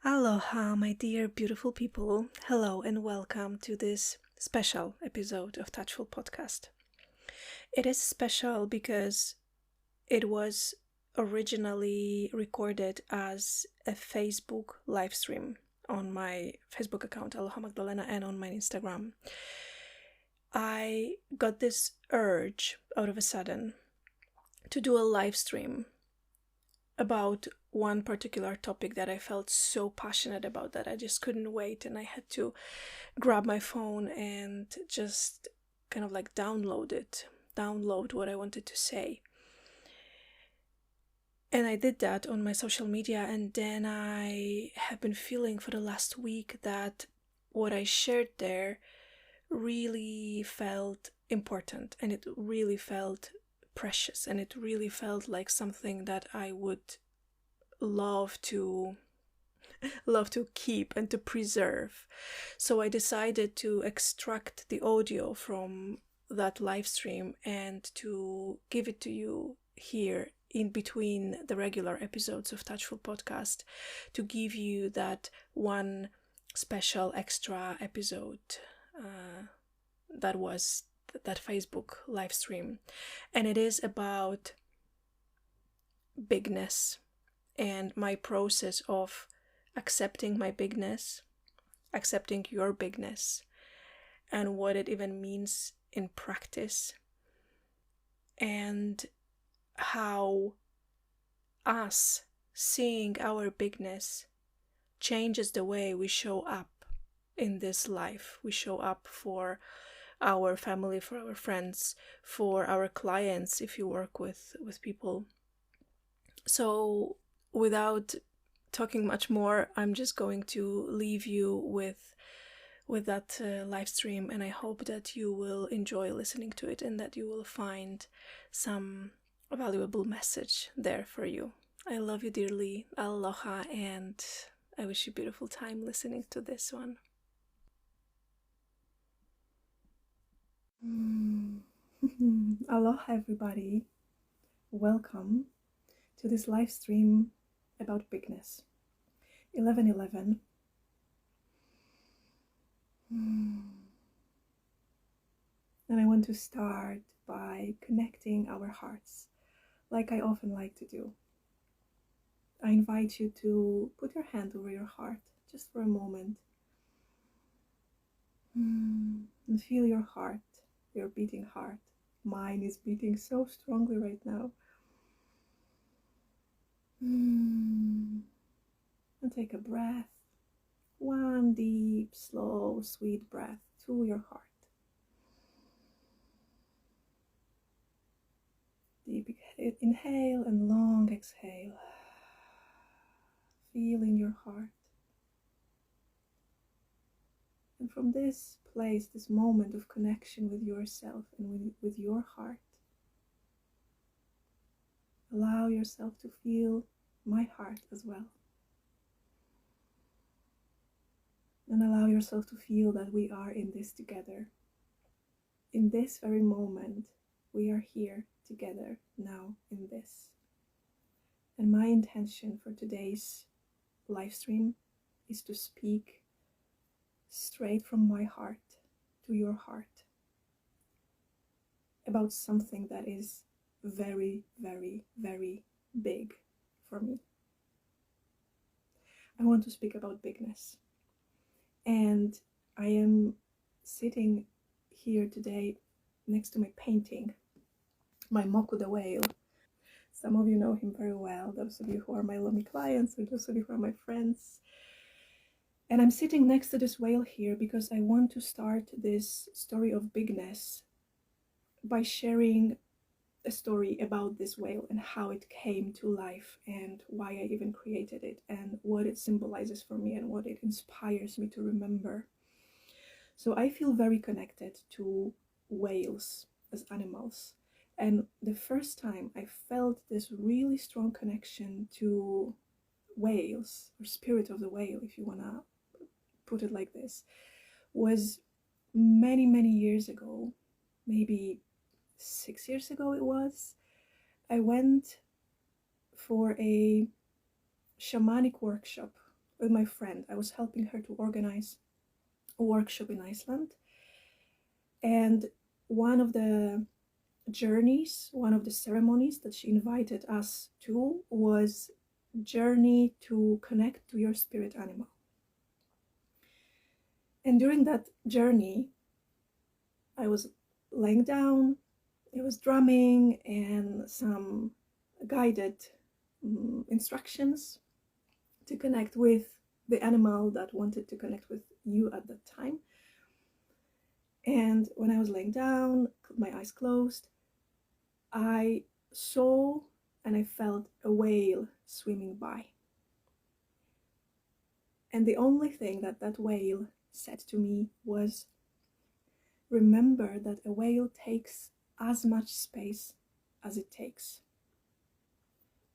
Aloha, my dear beautiful people. Hello and welcome to this special episode of Touchful Podcast. It is special because it was originally recorded as a Facebook live stream on my Facebook account, Aloha Magdalena, and on my Instagram. I got this urge out of a sudden to do a live stream about one particular topic that I felt so passionate about that I just couldn't wait, and I had to grab my phone and just kind of like download what I wanted to say. And I did that on my social media, and then I have been feeling for the last week that what I shared there really felt important, and it really felt precious, and it really felt like something that I would love to keep and to preserve. So I decided to extract the audio from that live stream and to give it to you here in between the regular episodes of Touchful Podcast, to give you that one special extra episode that was that Facebook live stream. And it is about bigness and my process of accepting my bigness, accepting your bigness, and what it even means in practice, and how us seeing our bigness changes the way we show up in this life. We show up for our family, for our friends, for our clients if you work with people. So without talking much more, I'm just going to leave you with that live stream, and I hope that you will enjoy listening to it and that you will find some valuable message there for you. I love you dearly. Aloha, and I wish you a beautiful time listening to this one. Aloha, everybody. Welcome to this live stream about bigness. 11:11. And I want to start by connecting our hearts, like I often like to do. I invite you to put your hand over your heart just for a moment and feel your heart, your beating heart. Mine is beating so strongly right now. And take a breath, one deep, slow, sweet breath to your heart. Deep inhale and long exhale. Feel in your heart. And from this place, this moment of connection with yourself and with your heart, allow yourself to feel my heart as well. And allow yourself to feel that we are in this together. In this very moment, we are here together now in this. And my intention for today's live stream is to speak straight from my heart to your heart about something that is very, very, very big for me. I want to speak about bigness. And I am sitting here today next to my painting, my Moku the whale. Some of you know him very well, those of you who are my lomi clients, or those of you who are my friends. And I'm sitting next to this whale here because I want to start this story of bigness by sharing a story about this whale and how it came to life and why I even created it and what it symbolizes for me and what it inspires me to remember. So I feel very connected to whales as animals. And the first time I felt this really strong connection to whales, or spirit of the whale, if you want to put it like this, was many, many years ago, maybe 6 years ago it was. I went for a shamanic workshop with my friend. I was helping her to organize a workshop in Iceland. And one of the journeys, one of the ceremonies that she invited us to was journey to connect to your spirit animal. And during that journey, I was laying down, it was drumming and some guided instructions to connect with the animal that wanted to connect with you at that time. And when I was laying down, my eyes closed, I saw and I felt a whale swimming by. And the only thing that that whale said to me was, remember that a whale takes as much space as it takes.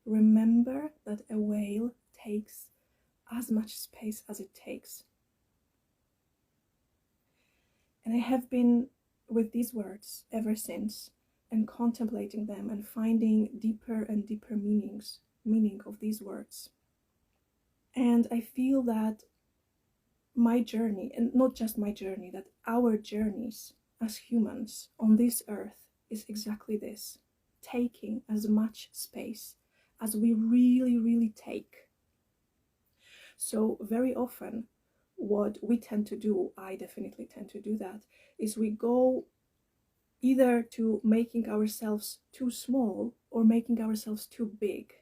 Remember that a whale takes as much space as it takes. And I have been with these words ever since, and contemplating them and finding deeper and deeper meaning of these words. And I feel that my journey, and not just my journey, that our journeys as humans on this earth is exactly this, taking as much space as we really, really take. So very often what we tend to do, I definitely tend to do that, is we go either to making ourselves too small or making ourselves too big.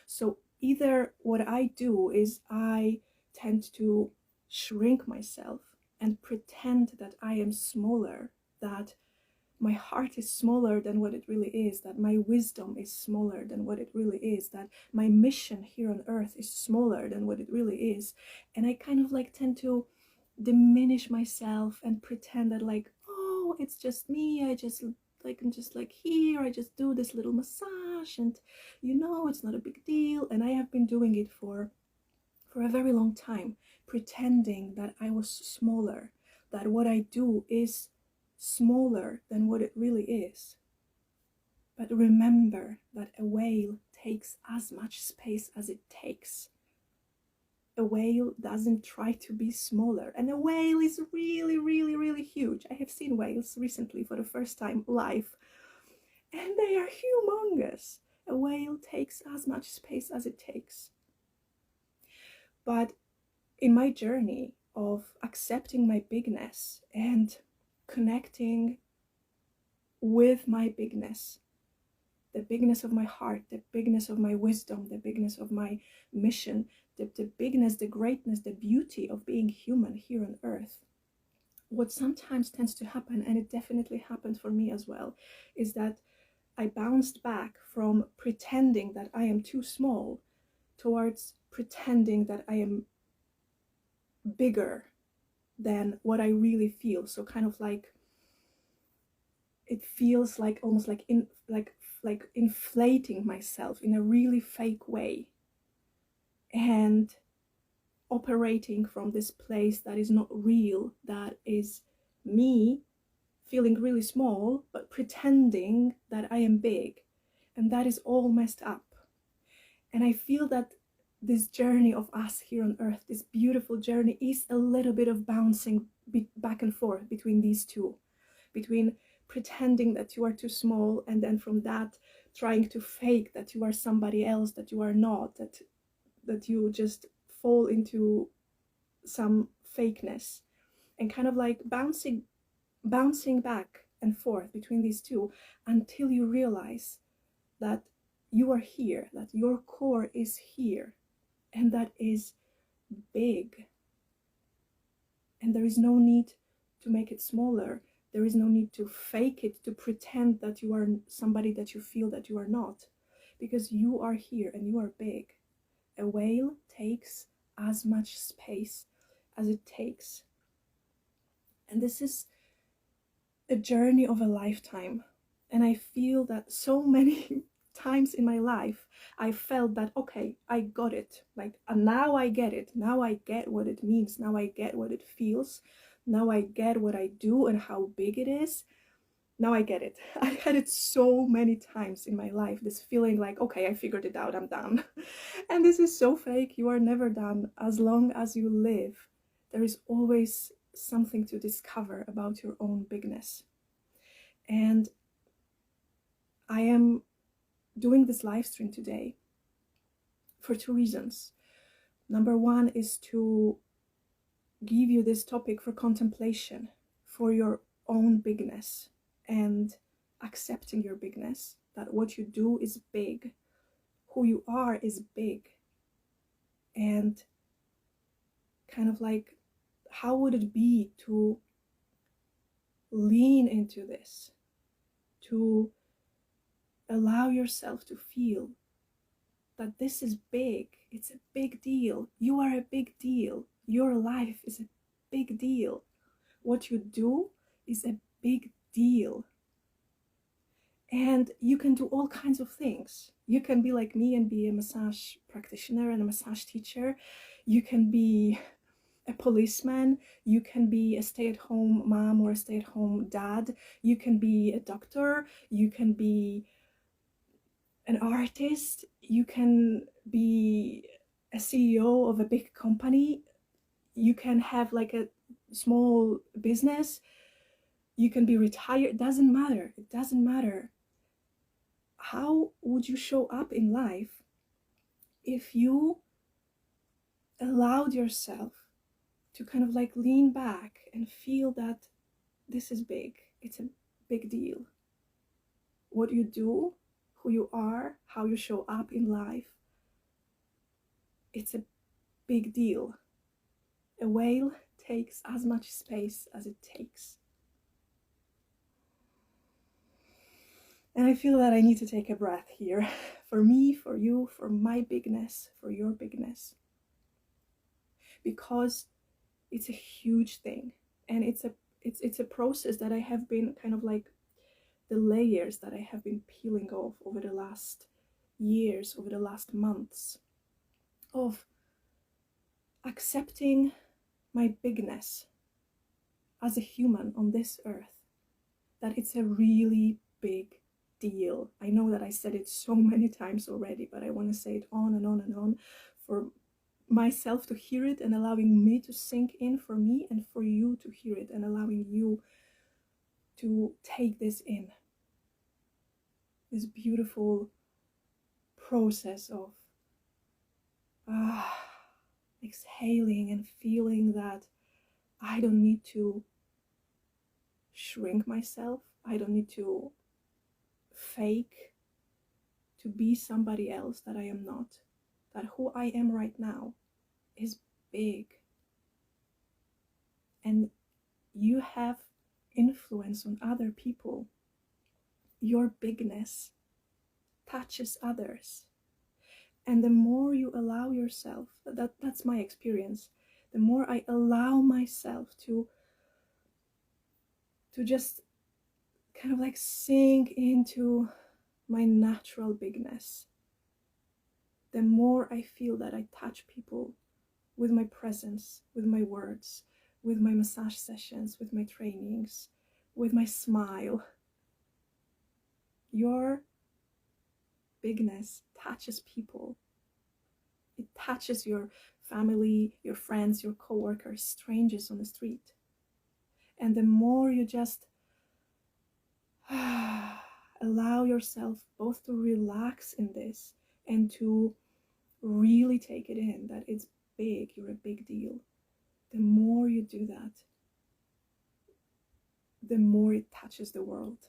So either what I do is I tend to shrink myself and pretend that I am smaller, that my heart is smaller than what it really is, that my wisdom is smaller than what it really is, that my mission here on earth is smaller than what it really is. And I kind of like tend to diminish myself and pretend that like, oh, it's just me, I'm just like here, I just do this little massage and it's not a big deal. And I have been doing it for a very long time, pretending that I was smaller, that what I do is smaller than what it really is. But remember that a whale takes as much space as it takes. A whale doesn't try to be smaller, and a whale is really, really, really huge. I have seen whales recently for the first time live, and they are humongous. A whale takes as much space as it takes. But in my journey of accepting my bigness and connecting with my bigness, the bigness of my heart, the bigness of my wisdom, the bigness of my mission, the bigness, the greatness, the beauty of being human here on earth, what sometimes tends to happen, and it definitely happened for me as well, is that I bounced back from pretending that I am too small towards pretending that I am bigger than what I really feel. So kind of like it feels like almost like inflating myself in a really fake way and operating from this place that is not real, that is me feeling really small but pretending that I am big, and that is all messed up. And I feel that this journey of us here on earth, this beautiful journey, is a little bit of bouncing back and forth between these two, between pretending that you are too small and then from that trying to fake that you are somebody else that you are not, that you just fall into some fakeness, and kind of like bouncing back and forth between these two until you realize that you are here, that your core is here, and that is big. And there is no need to make it smaller. There is no need to fake it, to pretend that you are somebody that you feel that you are not, because you are here and you are big. A whale takes as much space as it takes. And this is a journey of a lifetime. And I feel that so many times in my life, I felt that, okay, I got it. Like, now I get it. Now I get what it means. Now I get what it feels. Now I get what I do and how big it is. Now I get it. I had it so many times in my life, this feeling like, okay, I figured it out, I'm done. And this is so fake. You are never done. As long as you live, there is always something to discover about your own bigness. And I am doing this live stream today for two reasons. Number one is to give you this topic for contemplation, for your own bigness, and accepting your bigness, that what you do is big, who you are is big, and kind of like, how would it be to lean into this, to allow yourself to feel that this is big. It's a big deal. You are a big deal. Your life is a big deal. What you do is a big deal. And you can do all kinds of things. You can be like me and be a massage practitioner and a massage teacher. You can be a policeman. You can be a stay-at-home mom or a stay-at-home dad. You can be a doctor. You can be an artist. You can be a CEO of a big company. You can have like a small business. You can be retired. It doesn't matter. It doesn't matter. How would you show up in life if you allowed yourself to kind of like lean back and feel that this is big? It's a big deal. What you do, who you are, how you show up in life, it's a big deal. A whale takes as much space as it takes. And I feel that I need to take a breath here, for me, for you, for my bigness, for your bigness. Because it's a huge thing, and it's a process that I have been kind of like, the layers that I have been peeling off over the last years, over the last months, of accepting my bigness as a human on this earth, that it's a really big deal. I know that I said it so many times already, but I want to say it on and on and on for myself to hear it, and allowing me to sink in for me, and for you to hear it, and allowing you to take this in. This beautiful process of exhaling and feeling that I don't need to shrink myself. I don't need to fake to be somebody else that I am not. That who I am right now is big. And you have influence on other people. Your bigness touches others. And the more you allow yourself, that's my experience, the more I allow myself to just kind of like sink into my natural bigness, the more I feel that I touch people with my presence, with my words, with my massage sessions, with my trainings, with my smile. Your bigness touches people. It touches your family, your friends, your coworkers, strangers on the street. And the more you just allow yourself both to relax in this and to really take it in, that it's big, you're a big deal, the more you do that, the more it touches the world.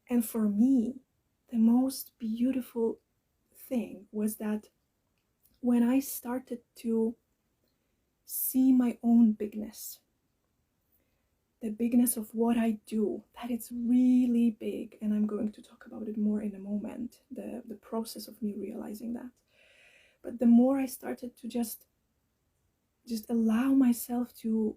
And for me, the most beautiful thing was that when I started to see my own bigness, the bigness of what I do, that it's really big, and I'm going to talk about it more in a moment, the process of me realizing that. But the more I started to just allow myself to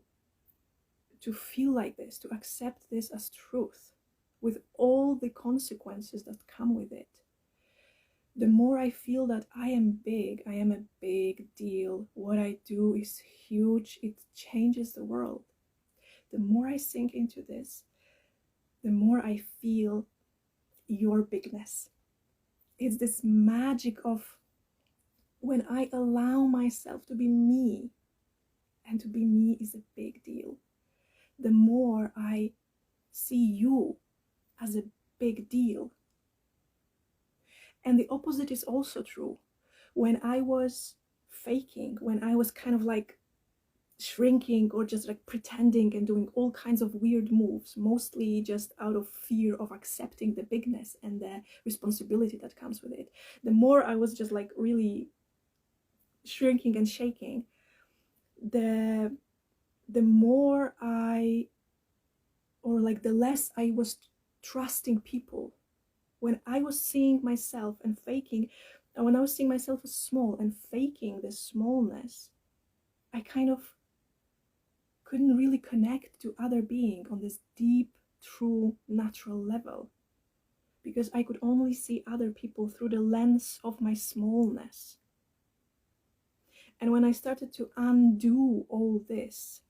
feel like this, to accept this as truth, with all the consequences that come with it, the more I feel that I am big, I am a big deal, what I do is huge, it changes the world. the more I sink into this, the more I feel your bigness. It's this magic of when I allow myself to be me, and to be me is a big deal. The more I see you as a big deal. And the opposite is also true. When I was faking, when I was kind of like shrinking or just like pretending and doing all kinds of weird moves, mostly just out of fear of accepting the bigness and the responsibility that comes with it, the more I was just like really shrinking and shaking, the more the less I was trusting people. When I was seeing myself and faking, and when I was seeing myself as small and faking this smallness, I kind of couldn't really connect to other being on this deep, true, natural level, because I could only see other people through the lens of my smallness. And when I started to undo all this,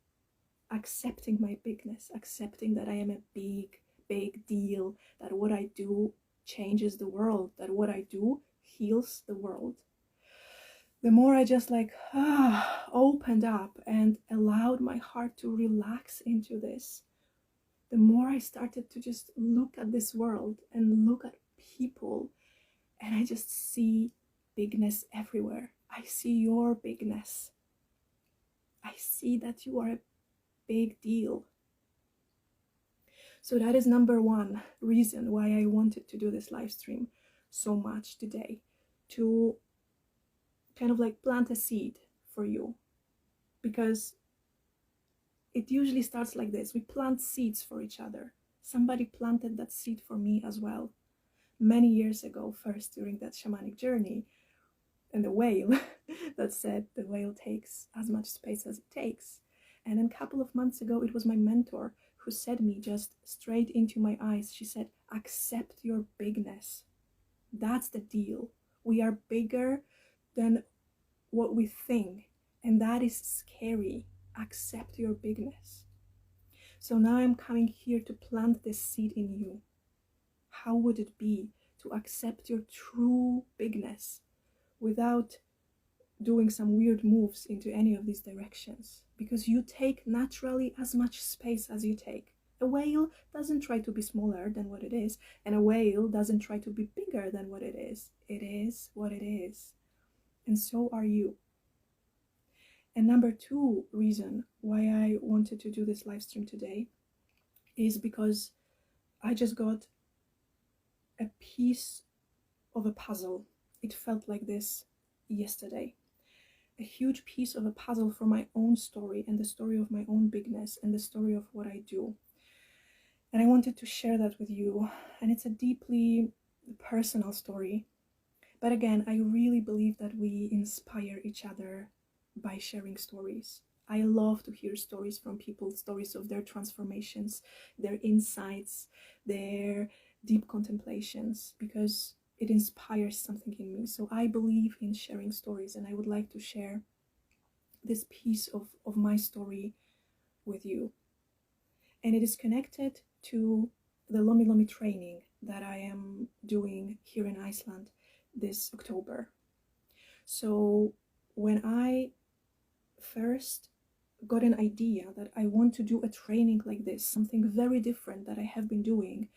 accepting my bigness, accepting that I am a big, big deal, that what I do changes the world, that what I do heals the world, the more I just opened up and allowed my heart to relax into this, the more I started to just look at this world and look at people, and I just see bigness everywhere. I see your bigness. I see that you are a big deal. So that is number one reason why I wanted to do this live stream so much today, to kind of like plant a seed for you, because it usually starts like this. We plant seeds for each other. Somebody planted that seed for me as well many years ago, first during that shamanic journey, and the whale that said the whale takes as much space as it takes. And then a couple of months ago, it was my mentor who said me just straight into my eyes. She said, accept your bigness. That's the deal. We are bigger than what we think, and that is scary. Accept your bigness. So now I'm coming here to plant this seed in you. How would it be to accept your true bigness without doing some weird moves into any of these directions? Because you take naturally as much space as you take. A whale doesn't try to be smaller than what it is, and a whale doesn't try to be bigger than what it is. It is what it is. And so are you. And number two reason why I wanted to do this live stream today is because I just got a piece of a puzzle. It felt like this yesterday. A huge piece of a puzzle for my own story and the story of my own bigness and the story of what I do. And I wanted to share that with you. And it's a deeply personal story. But again, I really believe that we inspire each other by sharing stories. I love to hear stories from people, stories of their transformations, their insights, their deep contemplations, because it inspires something in me. So I believe in sharing stories, and I would like to share this piece of my story with you. And it is connected to the lomi training that I am doing here in Iceland this October. So when I first got an idea that I want to do a training like this, something very different that I have been doing,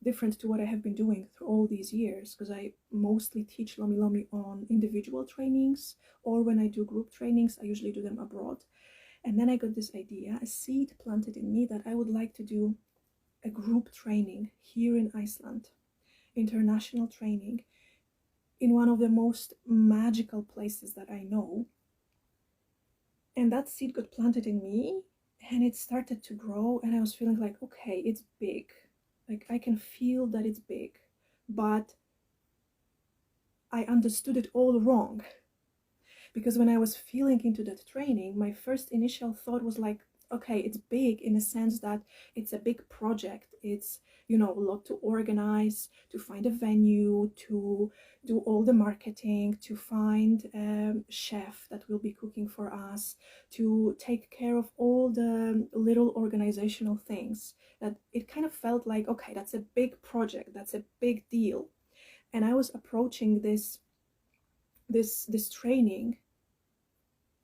different to what I have been doing through all these years, because I mostly teach lomi on individual trainings, or when I do group trainings, I usually do them abroad. And then I got this idea, a seed planted in me, that I would like to do a group training here in Iceland, international training, in one of the most magical places that I know. And that seed got planted in me, and it started to grow, and I was feeling like, okay, it's big. Like, I can feel that it's big, but I understood it all wrong. Because when I was feeling into that training, my first initial thought was like, okay, it's big in a sense that it's a big project. It's, a lot to organize, to find a venue, to do all the marketing, to find a chef that will be cooking for us, to take care of all the little organizational things. That it kind of felt like, okay, that's a big project, that's a big deal. And I was approaching this training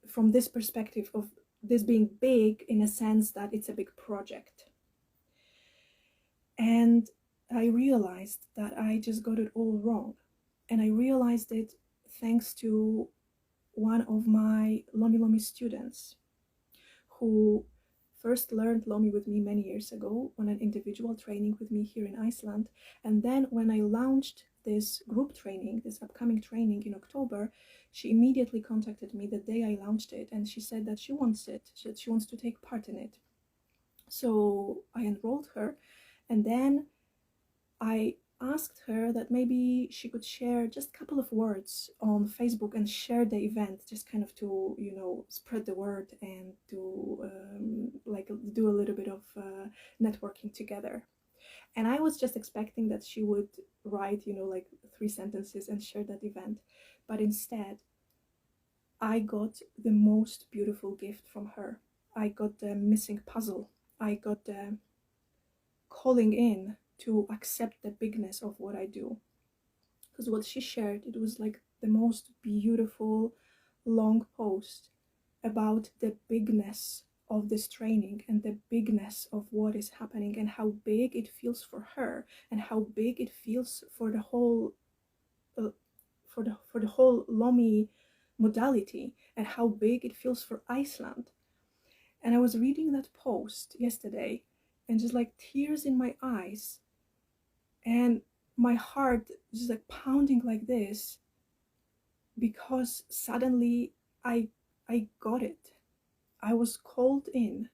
from this perspective of this being big in a sense that it's a big project. And I realized that I just got it all wrong. And I realized it thanks to one of my lomi students who first learned lomi with me many years ago on an individual training with me here in Iceland. And then when I launched this group training, this upcoming training in October, she immediately contacted me the day I launched it, and she said that she wants it, she wants to take part in it. So I enrolled her, and then I asked her that maybe she could share just a couple of words on Facebook and share the event, just kind of to, spread the word and to do a little bit of networking together. And I was just expecting that she would write, 3 sentences and share that event. But instead, I got the most beautiful gift from her. I got the missing puzzle. I got the calling in to accept the bigness of what I do. Because what she shared, it was like the most beautiful long post about the bigness of this training and the bigness of what is happening and how big it feels for her and how big it feels for the whole for the whole lomi modality and how big it feels for Iceland. And I was reading that post yesterday and just like tears in my eyes and my heart just like pounding like this, because suddenly I got it. I was called in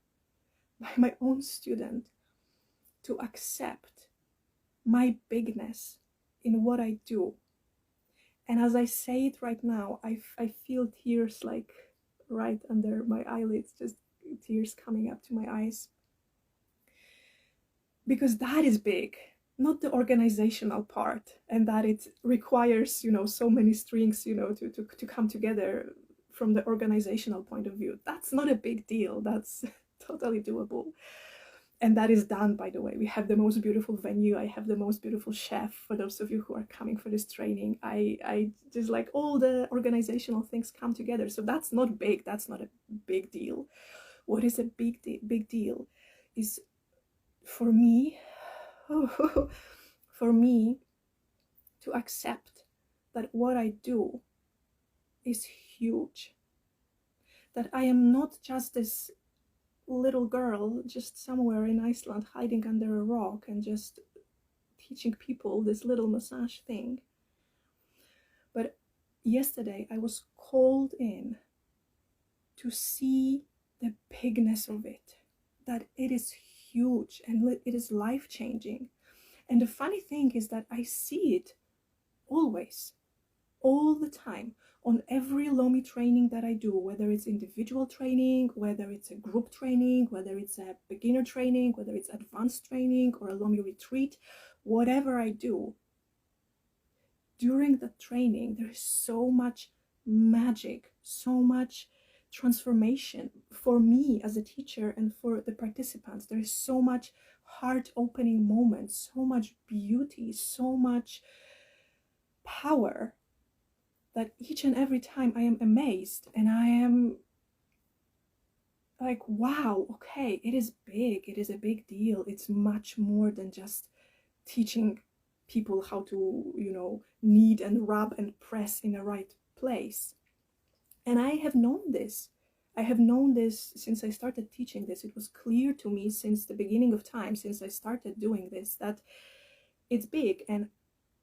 by my own student to accept my bigness in what I do. And as I say it right now, I feel tears like right under my eyelids, just tears coming up to my eyes. Because that is big, not the organizational part, and that it requires, so many strings, to come together from the organizational point of view. That's not a big deal. That's totally doable. And that is done, by the way. We have the most beautiful venue. I have the most beautiful chef. For those of you who are coming for this training, I just like all the organizational things come together. So that's not big. That's not a big deal. What is a big deal is for me, for me to accept that what I do is huge. That I am not just this little girl just somewhere in Iceland hiding under a rock and just teaching people this little massage thing. But yesterday I was called in to see the bigness of it, that it is huge and it is life-changing. And the funny thing is that I see it always, all the time, on every lomi training that I do, whether it's individual training, whether it's a group training, whether it's a beginner training, whether it's advanced training or a lomi retreat, whatever I do, during the training, there is so much magic, so much transformation for me as a teacher and for the participants. There is so much heart-opening moments, so much beauty, so much power, that each and every time I am amazed and I am like, wow, okay, it is big, it is a big deal. It's much more than just teaching people how to, knead and rub and press in the right place. And I have known this. I have known this since I started teaching this. It was clear to me since the beginning of time, since I started doing this, that it's big, and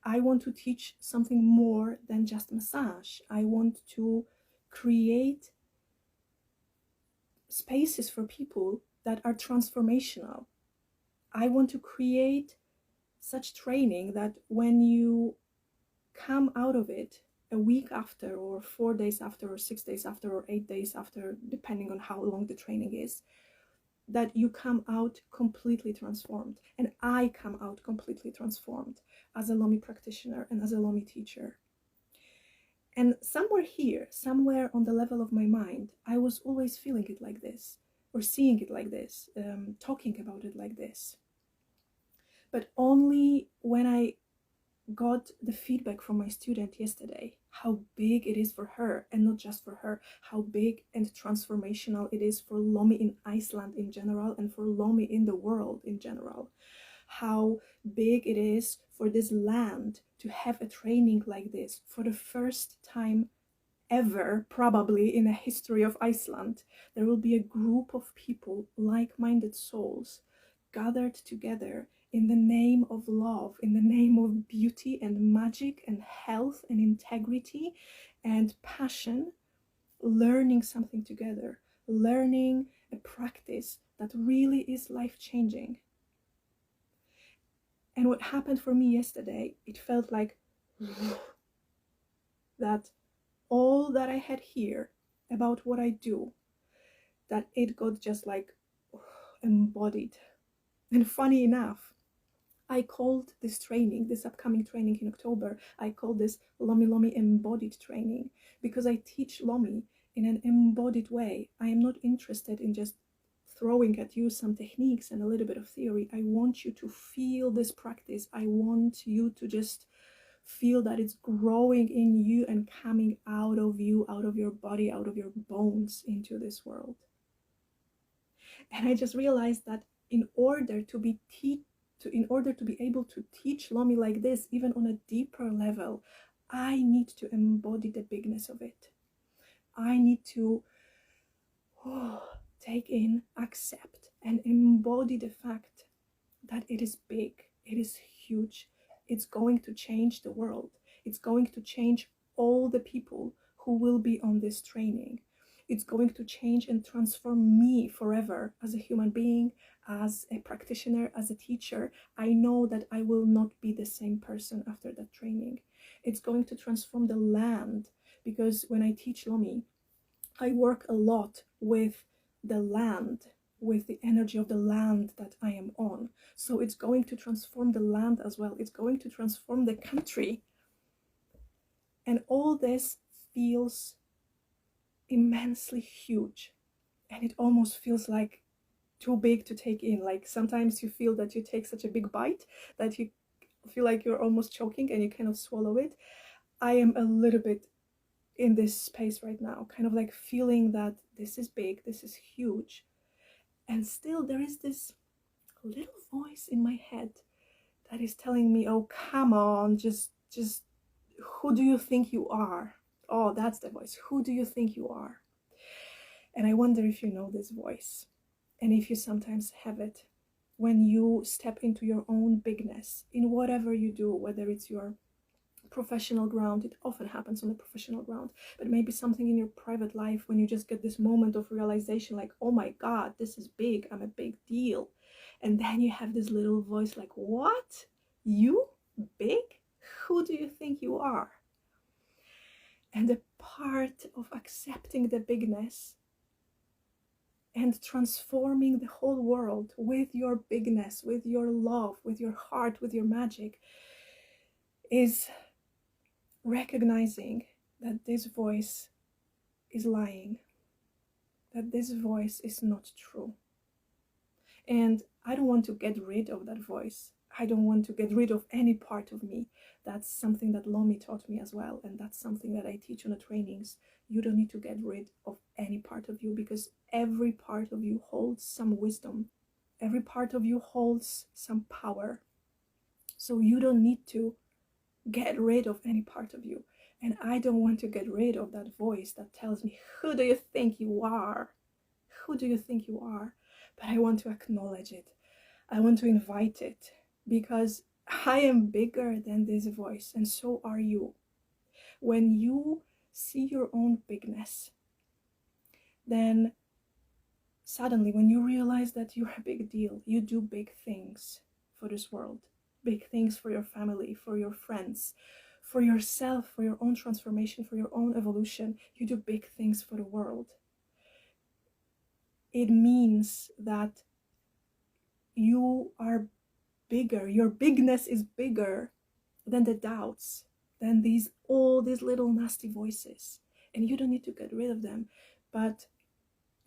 I want to teach something more than just massage. I want to create spaces for people that are transformational. I want to create such training that when you come out of it a week after, or 4 days after, or 6 days after, or 8 days after, depending on how long the training is, that you come out completely transformed. And I come out completely transformed as a Lomi practitioner and as a Lomi teacher. And somewhere here, somewhere on the level of my mind, I was always feeling it like this, or seeing it like this, talking about it like this. But only when I got the feedback from my student yesterday, how big it is for her, and not just for her, how big and transformational it is for Lomi in Iceland in general, and for Lomi in the world in general. How big it is for this land to have a training like this for the first time ever, probably in the history of Iceland. There will be a group of people, like-minded souls, gathered together in the name of love, in the name of beauty and magic and health and integrity and passion, learning something together, learning a practice that really is life-changing. And what happened for me yesterday, it felt like that all that I had here about what I do, that it got just like embodied. And funny enough, I called this training, this upcoming training in October, I call this Lomi Lomi Embodied Training, because I teach Lomi in an embodied way. I am not interested in just throwing at you some techniques and a little bit of theory. I want you to feel this practice. I want you to just feel that it's growing in you and coming out of you, out of your body, out of your bones into this world. And I just realized that in order to be able to teach Lomi like this, even on a deeper level, I need to embody the bigness of it. I need to take in, accept, and embody the fact that it is big, it is huge, it's going to change the world. It's going to change all the people who will be on this training. It's going to change and transform me forever as a human being, as a practitioner, as a teacher. I know that I will not be the same person after that training. It's going to transform the land, because when I teach Lomi, I work a lot with the land, with the energy of the land that I am on. So it's going to transform the land as well. It's going to transform the country. And all this feels immensely huge. And it almost feels like too big to take in. Like sometimes you feel that you take such a big bite that you feel like you're almost choking and you cannot swallow it. I am a little bit in this space right now, kind of like feeling that this is big, this is huge. And still there is this little voice in my head that is telling me, oh, come on, just who do you think you are? Oh, that's the voice. Who do you think you are? And I wonder if you know this voice, and if you sometimes have it when you step into your own bigness in whatever you do, whether it's your professional ground. It often happens on the professional ground, but maybe something in your private life when you just get this moment of realization, like, oh my God, this is big, I'm a big deal. And then you have this little voice like, what? You? Big? Who do you think you are? And the part of accepting the bigness and transforming the whole world with your bigness, with your love, with your heart, with your magic, is recognizing that this voice is lying, that this voice is not true. And I don't want to get rid of that voice. I don't want to get rid of any part of me. That's something that Lomi taught me as well, and that's something that I teach on the trainings. You don't need to get rid of any part of you, because every part of you holds some wisdom. Every part of you holds some power. So you don't need to get rid of any part of you. And I don't want to get rid of that voice that tells me, who do you think you are? Who do you think you are? But I want to acknowledge it. I want to invite it, because I am bigger than this voice, and so are you. When you see your own bigness, then suddenly when you realize that you're a big deal, you do big things for this world. Big things for your family, for your friends, for yourself, for your own transformation, for your own evolution. You do big things for the world. It means that you are bigger. Your bigness is bigger than the doubts, than all these little nasty voices. And you don't need to get rid of them, but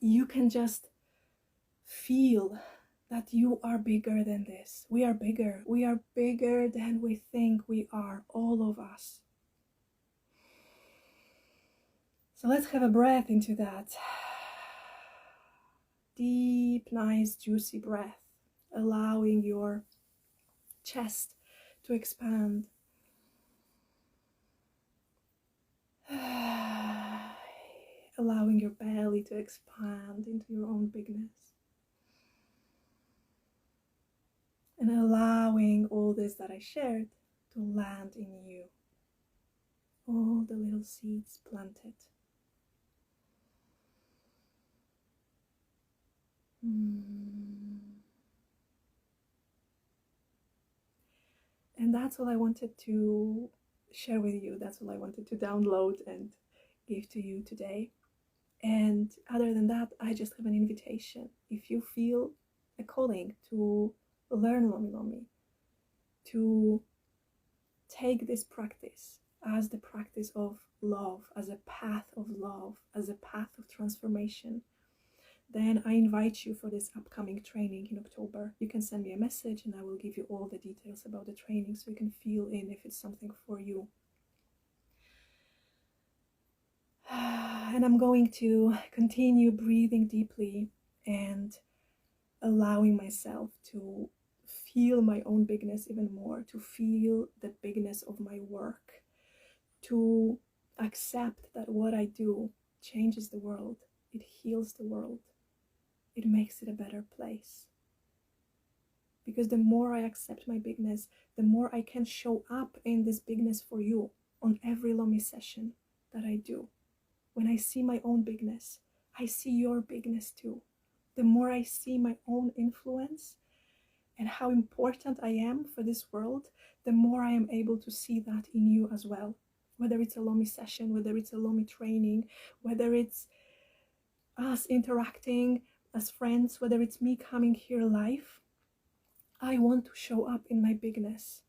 you can just feel that you are bigger than this. We are bigger. We are bigger than we think we are, all of us. So let's have a breath into that. Deep, nice, juicy breath, allowing your chest to expand. Allowing your belly to expand into your own bigness. And allowing all this that I shared to land in you. All the little seeds planted. And that's all I wanted to share with you. That's all I wanted to download and give to you today. And other than that, I just have an invitation. If you feel a calling to learn Lomi Lomi, to take this practice as the practice of love, as a path of love, as a path of transformation, then I invite you for this upcoming training in October. You can send me a message and I will give you all the details about the training so you can feel in if it's something for you. And I'm going to continue breathing deeply and allowing myself to feel my own bigness even more, to feel the bigness of my work, to accept that what I do changes the world, it heals the world, it makes it a better place. Because the more I accept my bigness, the more I can show up in this bigness for you on every Lomi session that I do. When I see my own bigness, I see your bigness too. The more I see my own influence and how important I am for this world, the more I am able to see that in you as well. Whether it's a Lomi session, whether it's a Lomi training, whether it's us interacting as friends, whether it's me coming here live, I want to show up in my bigness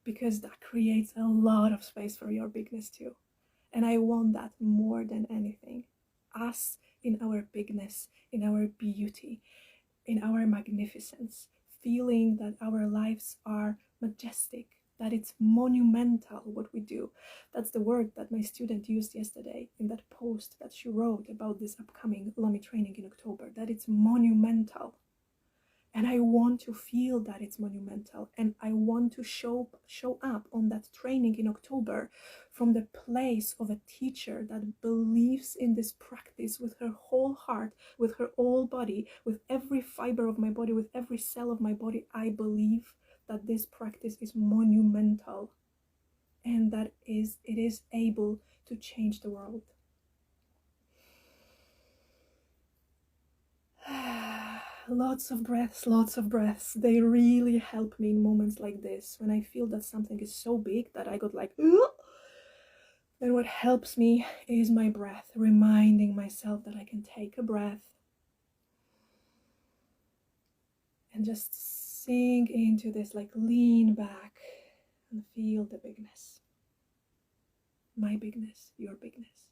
because that creates a lot of space for your bigness too. And I want that more than anything. Us in our bigness, in our beauty, in our magnificence, feeling that our lives are majestic, that it's monumental what we do. That's the word that my student used yesterday in that post that she wrote about this upcoming Lomi training in October, that it's monumental. And I want to feel that it's monumental, and I want to show up on that training in October from the place of a teacher that believes in this practice with her whole heart, with her whole body, with every fiber of my body, with every cell of my body. I believe that this practice is monumental and that it is able to change the world. Lots of breaths. They really help me in moments like this, when I feel that something is so big that I got like, then what helps me is my breath, reminding myself that I can take a breath and just sink into this, like lean back and feel the bigness. My bigness, your bigness.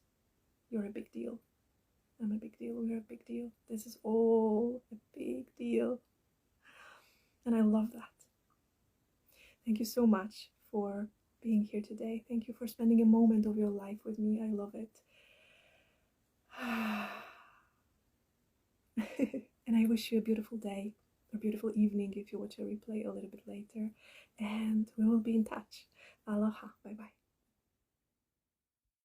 You're a big deal. I'm a big deal. We're a big deal. This is all a big deal. And I love that. Thank you so much for being here today. Thank you for spending a moment of your life with me. I love it. And I wish you a beautiful day, or beautiful evening if you watch a replay a little bit later. And we will be in touch. Aloha. Bye-bye.